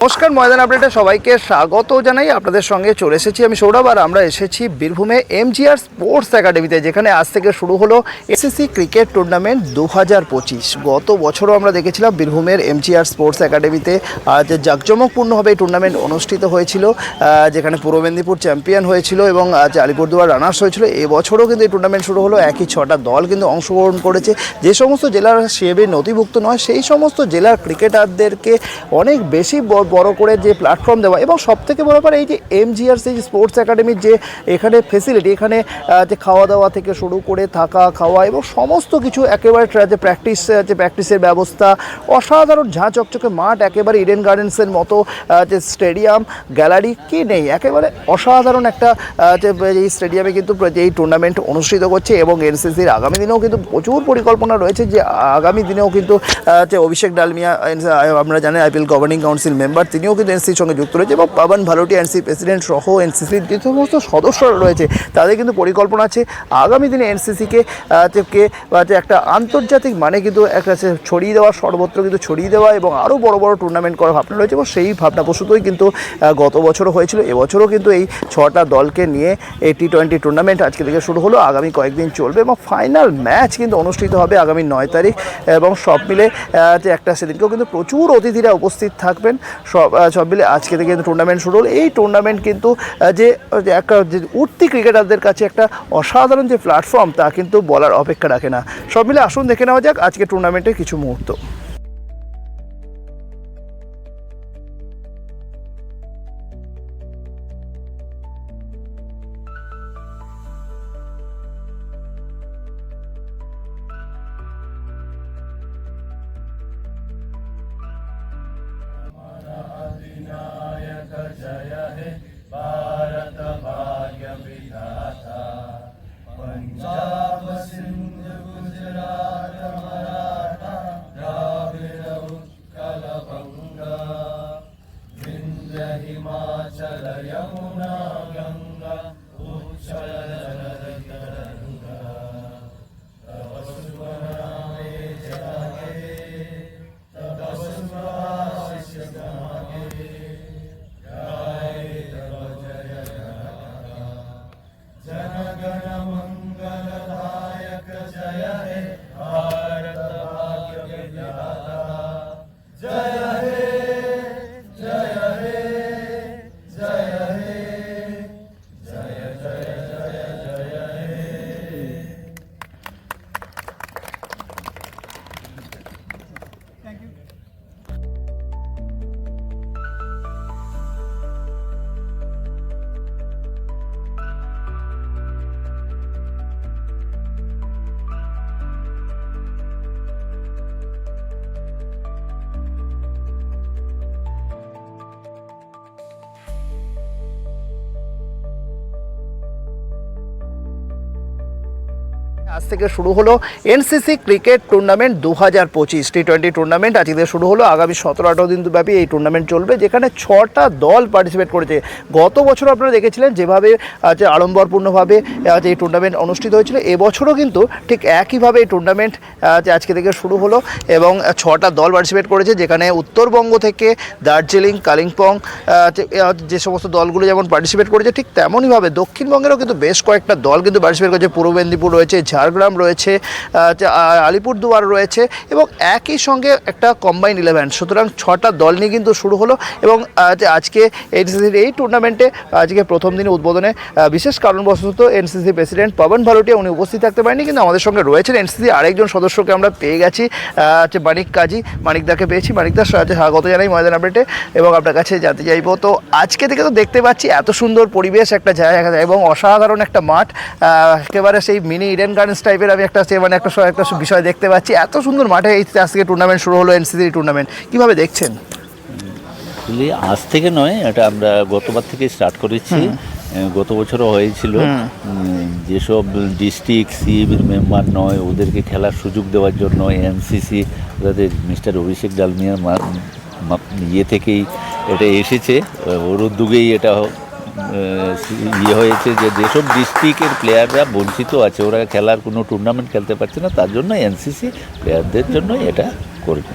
নমস্কার, ময়দান আপডেটে সবাইকে স্বাগত জানাই। আপনাদের সঙ্গে চলে এসেছি আমি সৌরভ, আর আমরা এসেছি বীরভূমে এমজিআর স্পোর্টস একাডেমিতে, যেখানে আজ থেকে শুরু হলো এসএসসি ক্রিকেট টুর্নামেন্ট 2025। গত বছরও আমরা দেখেছিলাম বীরভূমের এমজিআর স্পোর্টস একাডেমিতে আজ জাঁকজমকপূর্ণভাবে এই টুর্নামেন্ট অনুষ্ঠিত হয়েছিল, যেখানে পূর্ব মেদিনীপুর চ্যাম্পিয়ন হয়েছিল এবং আজ আলিপুরদুয়ার রানার্স হয়েছিল। এবছরও কিন্তু এই টুর্নামেন্ট শুরু হলো, একই 6টা দল কিন্তু অংশগ্রহণ করেছে। যে সমস্ত জেলার সিএবি নথিভুক্ত নয় সেই সমস্ত জেলার ক্রিকেটারদেরকে অনেক বেশি বড় করে যে প্ল্যাটফর্ম দেওয়া, এবং সবথেকে বড় ব্যাপার এই যে এমজিআর সেই স্পোর্টস একাডেমির যে এখানে ফেসিলিটি, এখানে যে খাওয়া দাওয়া থেকে শুরু করে থাকা খাওয়া এবং সমস্ত কিছু একেবারে যে প্র্যাকটিসের ব্যবস্থা, অসাধারণ ঝাঁ চকচকে মাঠ, একেবারে ইডেন গার্ডেন্সের মতো যে স্টেডিয়াম গ্যালারি কি নেই, একেবারে অসাধারণ একটা যে এই স্টেডিয়ামে কিন্তু এই টুর্নামেন্ট অনুষ্ঠিত করছে। এবং এনসিসির আগামী দিনেও কিন্তু প্রচুর পরিকল্পনা রয়েছে, যে আগামী দিনেও কিন্তু যে অভিষেক ডালমিয়া, আমরা জানি আইপিএল গভর্নিং কাউন্সিল মেম্বার, তিনিও কিন্তু এনসিসির সঙ্গে যুক্ত রয়েছে, এবং পাবন ভালোটি এনসিসি প্রেসিডেন্ট সহ এনসিসির যে সমস্ত সদস্যরা রয়েছে তাদের কিন্তু পরিকল্পনা আছে আগামী দিনে এনসিসিকে একটা আন্তর্জাতিক মানে কিন্তু একটা ছড়িয়ে দেওয়া, সর্বত্র কিন্তু ছড়িয়ে দেওয়া এবং আরও বড় বড় টুর্নামেন্ট করার ভাবনা রয়েছে। এবং সেই ভাবনাপ্রসূতই কিন্তু গত বছরও হয়েছিল, এবছরও কিন্তু এই 6টা দলকে নিয়ে এই টি20 টুর্নামেন্ট আজকে থেকে শুরু হলো, আগামী কয়েকদিন চলবে এবং ফাইনাল ম্যাচ কিন্তু অনুষ্ঠিত হবে আগামী 9 তারিখ। এবং সব মিলে যে একটা সেদিনকেও কিন্তু প্রচুর অতিথিরা উপস্থিত থাকবেন। সব মিলে আজকে থেকে কিন্তু টুর্নামেন্ট শুরু হলো। এই টুর্নামেন্ট কিন্তু যে একটা যে উঠতি ক্রিকেটারদের কাছে একটা অসাধারণ যে প্ল্যাটফর্ম, তা কিন্তু বলার অপেক্ষা রাখে না। সব মিলে আসুন দেখে নেওয়া যাক আজকে টুর্নামেন্টের কিছু মুহূর্ত। जय हे भारत भाग्य विधाता, पंजाब सिंध गुजरात मराठा द्राविड़ उत्कल बंगा, विंध्य हिमाचल यमुना गंगा उच्चल तरंगा, तव शुभ नामे जागे तव शुभ आशीष गागे, जनगण मंगलदायक जय हे भारत भाग्य विधाता, जय हे जय हे जय हे जय जय जय जय हे। Thank you. আজ থেকে শুরু হলো NCC cricket tournament 2025 T20 tournament আজকে থেকে শুরু হলো, আগামী 17-18 দিন ব্যাপী এই টুর্নামেন্ট চলবে, যেখানে 6টা দল পার্টিসিপেট করেছে। গত বছর আপনারা দেখেছিলেন যেভাবে আড়ম্বরপূর্ণভাবে এই টুর্নামেন্ট অনুষ্ঠিত হয়েছিল, এবছরও কিন্তু ঠিক একইভাবে এই টুর্নামেন্ট আজকে থেকে শুরু হলো এবং 6টা দল পার্টিসিপেট করেছে, যেখানে উত্তরবঙ্গ থেকে দার্জিলিং, কালিম্পং যে সমস্ত দলগুলো যেমন পার্টিসিপেট করেছে, ঠিক তেমনইভাবে দক্ষিণবঙ্গেরও কিন্তু বেশ কয়েকটা দল কিন্তু পার্টিসিপেট করেছে। পূর্ব মেদিনীপুর রয়েছে, ঝাড়গ্রাম রয়েছে, আলিপুরদুয়ার রয়েছে এবং একই সঙ্গে একটা কম্বাইন্ড 11। সুতরাং 6টা দল নিয়ে কিন্তু শুরু হলো। এবং আজকে এনসিসির এই টুর্নামেন্টে আজকে প্রথম দিনে উদ্বোধনে বিশেষ কারণবশত এনসিসি প্রেসিডেন্ট পাবন ভালোটিয়া উনি উপস্থিত থাকতে পারেনি, কিন্তু আমাদের সঙ্গে রয়েছেন এনসিসি আরেকজন সদস্যকে আমরা পেয়ে গেছি, মানিক কাজী, মানিকদাকে পেয়েছি। মানিকদার সাথে স্বাগত জানাই ময়দান আপডেটে এবং আপনার কাছে জানতে চাইবো, তো আজকে থেকে তো দেখতে পাচ্ছি এত সুন্দর পরিবেশ একটা জায়গা এবং অসাধারণ একটা মাঠ, একেবারে সেই মিনি ইডেন গার্ডেন্স টাইপের আমি একটা মানে একটা বিষয় দেখতে পাচ্ছি। এত সুন্দর মাঠে এই আজকে টুর্নামেন্ট শুরু হলো, এনসিসি টুর্নামেন্ট কীভাবে দেখছেন? আজ থেকে নয়, এটা আমরা গতবার থেকে স্টার্ট করেছি। গত বছরও হয়েছিল। যেসব ডিস্ট্রিক্ট সিএবির মেম্বার নয় ওদেরকে খেলার সুযোগ দেওয়ার জন্য এনসিসি তাদের মিস্টার অভিষেক ডালমিয়ার ইয়ে থেকেই এটা এসেছে, ওর উদ্যোগেই এটা ইয়ে হয়েছে যে যেসব ডিস্ট্রিক্টের প্লেয়াররা বঞ্চিত আছে, ওরা খেলার কোনো টুর্নামেন্ট খেলতে পারছে না, তার জন্য এনসিসি প্লেয়ারদের জন্য এটা করবে।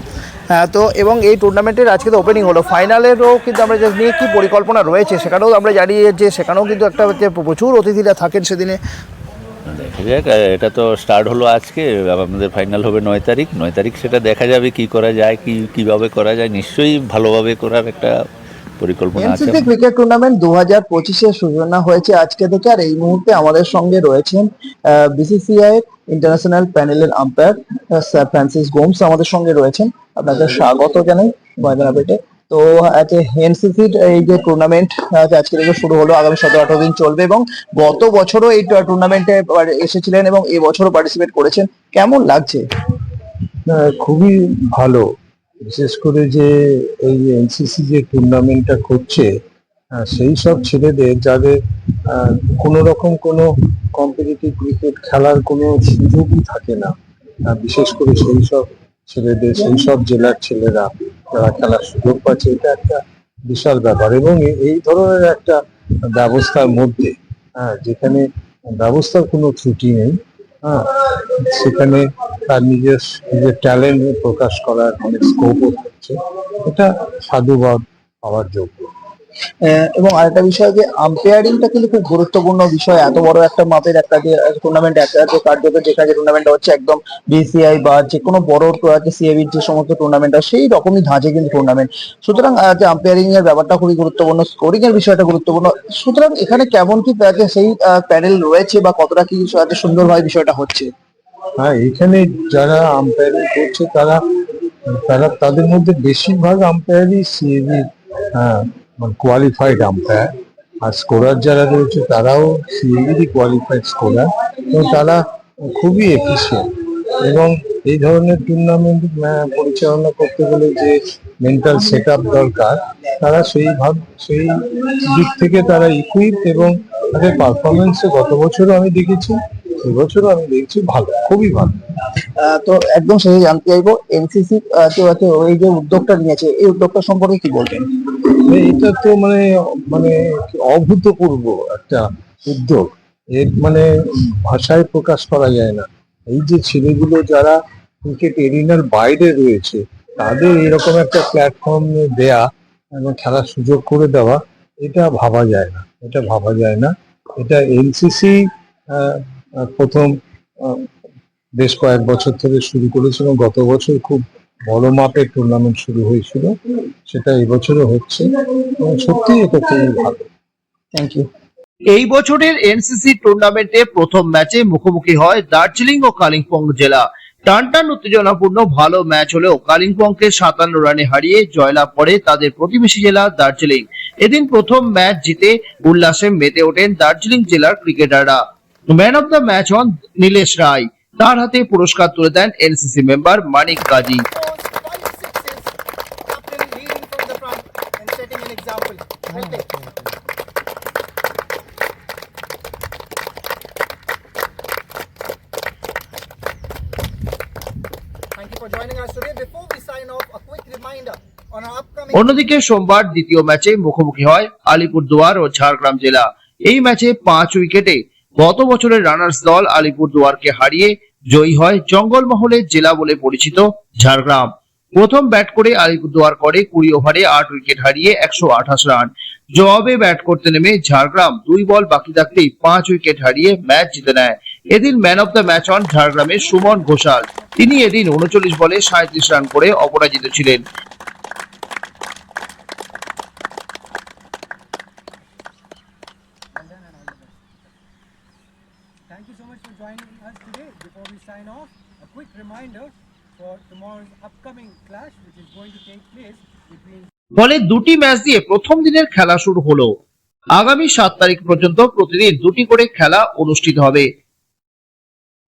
হ্যাঁ, তো এবং এই টুর্নামেন্টের আজকে তো ওপেনিং হলো, ফাইনালেরও কিন্তু আমরা যে নিয়ে কী পরিকল্পনা রয়েছে সেখানেও আমরা জানি যে সেখানেও কিন্তু একটা যে প্রচুর অতিথিরা থাকেন সেদিনে। দেখা যাক, এটা তো স্টার্ট হলো আজকে, আমাদের ফাইনাল হবে 9 তারিখ। সেটা দেখা যাবে কি করা যায়, কিভাবে করা যায়। নিশ্চয়ই ভালোভাবে করার একটা পরিকল্পনা আছে। এনসিসি ক্রিকেট টুর্নামেন্ট 2025-এর সূচনা হয়েছে আজকে থেকে, আর এই মুহূর্তে আমাদের সঙ্গে রয়েছেন বিসিসিআই ইন্টারন্যাশনাল প্যানেলের আম্পায়ার স্যার ফ্রান্সিস গোমস আমাদের সঙ্গে রয়েছেন। আপনাদের স্বাগত জানাই ময়দানপেটে। তো এনসিসির এই যে টুর্নামেন্ট আজকে থেকে শুরু হলো, আগামী 17-18 দিন চলবে, এবং গত বছরও এই টুর্নামেন্টে এসেছিলেন এবং এই বছরও পার্টিসিপেট করেছেন। কেমন লাগছে? খুবই ভালো, বিশেষ করে যে এই এনসিসি যে টুর্নামেন্টটা করছে, সেই সব ছেলেদের যাদের কোনো রকম কোনো কম্পিটিটিভ ক্রিকেট খেলার কোনো সুযোগই থাকে না, বিশেষ করে সেই সব ছেলেদের, সেই সব জেলার ছেলেরা যারা খেলার সুযোগ পাচ্ছে, এটা একটা বিশাল ব্যাপার। এবং এই ধরনের একটা ব্যবস্থার মধ্যে, যেখানে ব্যবস্থার কোনো ত্রুটি নেই, সেখানে তার নিজের ট্যালেন্ট প্রকাশ করার অনেক স্কোপও থাকছে, এটা সাধুবাদ পাওয়ার যোগ্য। এবং আরেকটা বিষয় যে আম্পায়ারিংটা কিন্তু খুব গুরুত্বপূর্ণ বিষয়। এত বড় একটা মাপের একটা যে টুর্নামেন্ট, একটা যে কার্যত যেখানে টুর্নামেন্ট হচ্ছে একদম বিসিআই বা যে কোনো বড় সিএবির যে সমস্ত টুর্নামেন্ট হয় সেই রকমই ধাঁচে কিন্তু টুর্নামেন্ট। সুতরাং যে আম্পায়ারিং এর ব্যাপারটা খুবই গুরুত্বপূর্ণ, স্কোরিং এর বিষয়টা গুরুত্বপূর্ণ। সুতরাং এখানে কেমন কি সেই প্যানেল রয়েছে বা কতটা কি সুন্দরভাবে বিষয়টা হচ্ছে? হ্যাঁ, এখানে যারা আম্পায়ারিং করছে তারা তারা তাদের মধ্যে বেশিরভাগ আম্পায়ারই সিএবি কোয়ালিফাইড আম্পায়ার, আর স্কোরার যারা রয়েছে তারাও সিএবিরই কোয়ালিফাইড স্কোরার, এবং তারা খুবই এফিশিয়েন্ট। এবং এই ধরনের টুর্নামেন্ট পরিচালনা করতে গেলে যে মেন্টাল সেট আপ দরকার, তারা সেই দিক থেকে তারা ইকুইপ, এবং তাদের পারফরমেন্সে গত বছরও আমি দেখেছি, এবছরও আমি দেখছি ভালো, খুবই ভালো। তো একদম শেষে জানতে চাইবো, এনসিসি এই যে উদ্যোগটা নিয়েছে, এই উদ্যোগটা সম্পর্কে কি বলবেন? এটা তো মানে মানে অভূতপূর্ব একটা উদ্যোগ, এর মানে ভাষায় প্রকাশ করা যায় না। এই যে ছেলেগুলো যারা ক্রিকেট এরিনার বাইরে রয়েছে, তাদের এরকম একটা প্ল্যাটফর্ম দেয়া এবং খেলার সুযোগ করে দেওয়া, এটা ভাবা যায় না, এটা এনসিসি প্রথম বেশ কয়েক বছর ধরে শুরু করেছিল। গত বছর খুব বড় মাপের টুর্নামেন্ট শুরু হয়েছিল, সেটা এবছরও হচ্ছে, এবং সত্যি এটা খুবই ভালো। Thank you. এই বছরের এনসিসি টুর্নামেন্টে প্রথম ম্যাচে মুখোমুখি হয় দার্জিলিং ও কালিম্পং জেলা। টানটান উত্তেজনাপূর্ণ ভালো ম্যাচ হলেও কালিম্পংকে 57 রানে হারিয়ে জয়লাভ করে তাদের প্রতিবেশী জেলা দার্জিলিং। এদিন প্রথম ম্যাচ জিতে উল্লাসে মেতে ওঠেন দার্জিলিং জেলার ক্রিকেটাররা। ম্যান অফ দ্য ম্যাচ হন নীলেশ রায়, তার হাতে পুরস্কার তুলে দেন এনসিসি মেম্বার মানিক কাজী। অন্যদিকে সোমবার দ্বিতীয় ম্যাচে মুখোমুখি হয় আলিপুরদুয়ার ও ঝাড়গ্রাম জেলা। এই ম্যাচে 5 উইকেটে গত বছরের রানার্স দল আলিপুরদুয়ারকে হারিয়ে জয়ী হয় জঙ্গলমহলের জেলা বলে পরিচিত ঝাড়গ্রাম। প্রথম ব্যাট করে আলিপুরদুয়ার করে 20 ওভারে 8 উইকেট হারিয়ে 128 রান। জবাবে ব্যাট করতে নেমে ঝাড়গ্রাম 2 বল বাকি থাকতেই 5 উইকেট হারিয়ে ম্যাচ জিতে নেয়। এদিন ম্যান অফ দ্য ম্যাচ হন ঝাড়গ্রামের সুমন ঘোষাল। তিনি এদিন 39 বলে 37 রান করে অপরাজিত ছিলেন। Thank you so much for joining us today. Before we sign off, a quick reminder for tomorrow's upcoming clash, which is going to take place between ফলে দুটি ম্যাচ দিয়ে প্রথম দিনের খেলা শুরু হলো। আগামী 7 তারিখ পর্যন্ত প্রতিদিন দুটি করে খেলা অনুষ্ঠিত হবে।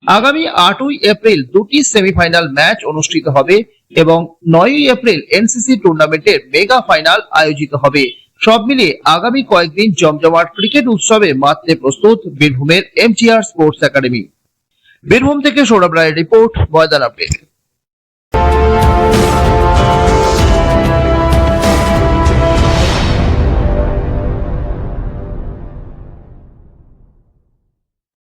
আগামী 8ই এপ্রিল দুটি সেমিফাইনাল ম্যাচ অনুষ্ঠিত হবে এবং 9ই এপ্রিল এনসিসি টুর্নামেন্টের মেগা ফাইনাল আয়োজিত হবে। সব মিলিয়ে আগামী কয়েকদিন জমজমাট ক্রিকেট উৎসবে মাততে প্রস্তুত বীরভূমের এমজিআর স্পোর্টস একাডেমি। বীরভূম থেকে সৌরভ রায়ের রিপোর্ট, ময়দান আপডেট।